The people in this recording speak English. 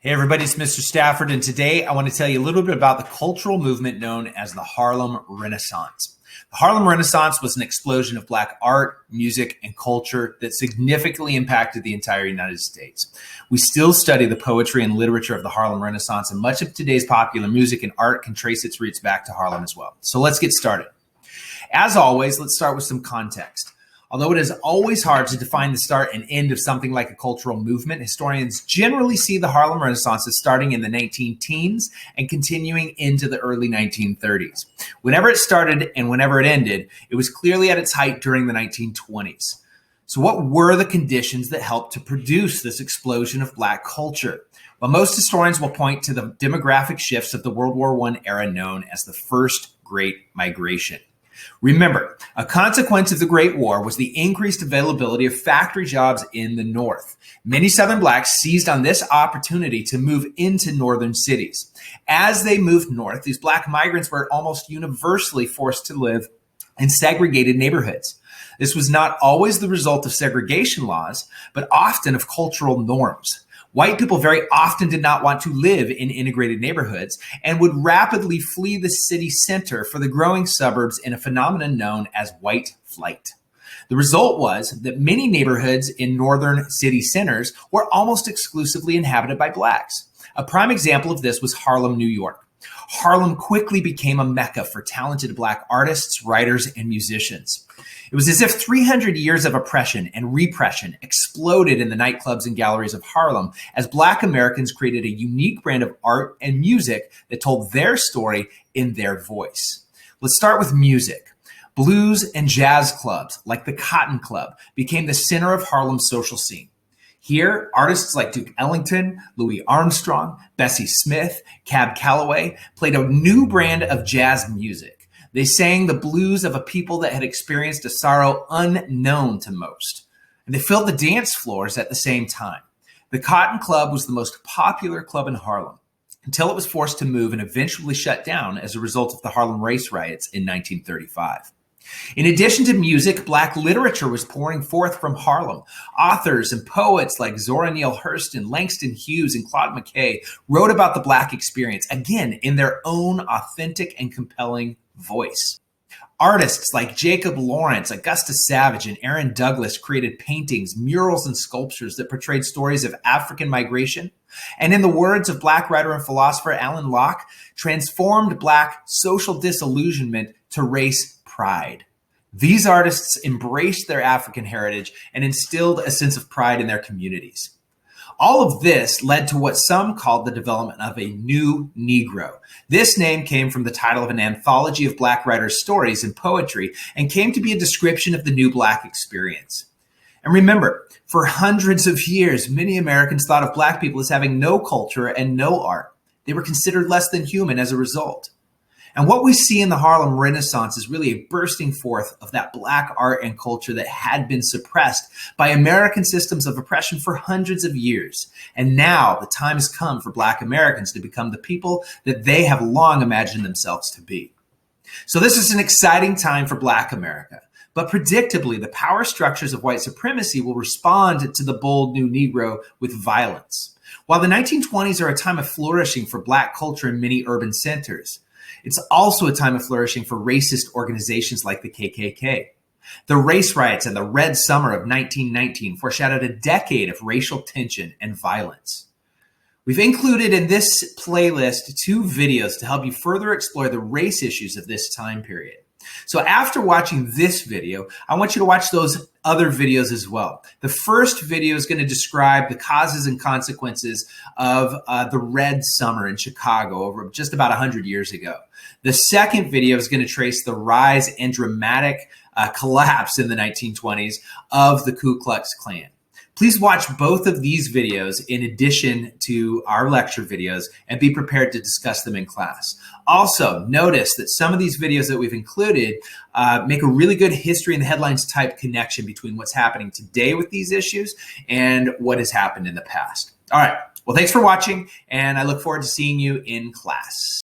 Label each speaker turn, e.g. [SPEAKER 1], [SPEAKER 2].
[SPEAKER 1] Hey everybody, it's Mr. Stafford, and today I want to tell you a little bit about the cultural movement known as the Harlem Renaissance. The Harlem Renaissance was an explosion of Black art, music, and culture that significantly impacted the entire United States. We still study the poetry and literature of the Harlem Renaissance, and much of today's popular music and art can trace its roots back to Harlem as well. So let's get started. As always, let's start with some context. Although it is always hard to define the start and end of something like a cultural movement, historians generally see the Harlem Renaissance as starting in the 19-teens and continuing into the early 1930s. Whenever it started and whenever it ended, it was clearly at its height during the 1920s. So what were the conditions that helped to produce this explosion of Black culture? Well, most historians will point to the demographic shifts of the World War I era known as the First Great Migration. Remember, a consequence of the Great War was the increased availability of factory jobs in the North. Many Southern Blacks seized on this opportunity to move into northern cities. As they moved north, these Black migrants were almost universally forced to live in segregated neighborhoods. This was not always the result of segregation laws, but often of cultural norms. White people very often did not want to live in integrated neighborhoods and would rapidly flee the city center for the growing suburbs in a phenomenon known as white flight. The result was that many neighborhoods in northern city centers were almost exclusively inhabited by Blacks. A prime example of this was Harlem, New York. Harlem quickly became a mecca for talented Black artists, writers, and musicians. It was as if 300 years of oppression and repression exploded in the nightclubs and galleries of Harlem as Black Americans created a unique brand of art and music that told their story in their voice. Let's start with music. Blues and jazz clubs, like the Cotton Club, became the center of Harlem's social scene. Here, artists like Duke Ellington, Louis Armstrong, Bessie Smith, Cab Calloway played a new brand of jazz music. They sang the blues of a people that had experienced a sorrow unknown to most. And they filled the dance floors at the same time. The Cotton Club was the most popular club in Harlem until it was forced to move and eventually shut down as a result of the Harlem race riots in 1935. In addition to music, Black literature was pouring forth from Harlem. Authors and poets like Zora Neale Hurston, Langston Hughes, and Claude McKay wrote about the Black experience, again, in their own authentic and compelling voice. Artists like Jacob Lawrence, Augusta Savage, and Aaron Douglas created paintings, murals, and sculptures that portrayed stories of African migration, and in the words of Black writer and philosopher Alan Locke, transformed Black social disillusionment to race pride. These artists embraced their African heritage and instilled a sense of pride in their communities. All of this led to what some called the development of a new Negro. This name came from the title of an anthology of Black writers' stories and poetry and came to be a description of the new Black experience. And remember, for hundreds of years, many Americans thought of Black people as having no culture and no art. They were considered less than human as a result. And what we see in the Harlem Renaissance is really a bursting forth of that Black art and culture that had been suppressed by American systems of oppression for hundreds of years. And now the time has come for Black Americans to become the people that they have long imagined themselves to be. So this is an exciting time for Black America. But predictably, the power structures of white supremacy will respond to the bold new Negro with violence. While the 1920s are a time of flourishing for Black culture in many urban centers, it's also a time of flourishing for racist organizations like the KKK. The race riots and the Red Summer of 1919 foreshadowed a decade of racial tension and violence. We've included in this playlist 2 videos to help you further explore the race issues of this time period. So after watching this video, I want you to watch those other videos as well. The first video is going to describe the causes and consequences of the Red Summer in Chicago over just about 100 years ago. The second video is going to trace the rise and dramatic collapse in the 1920s of the Ku Klux Klan. Please watch both of these videos in addition to our lecture videos and be prepared to discuss them in class. Also, notice that some of these videos that we've included make a really good history in the headlines type connection between what's happening today with these issues and what has happened in the past. All right. Well, thanks for watching, and I look forward to seeing you in class.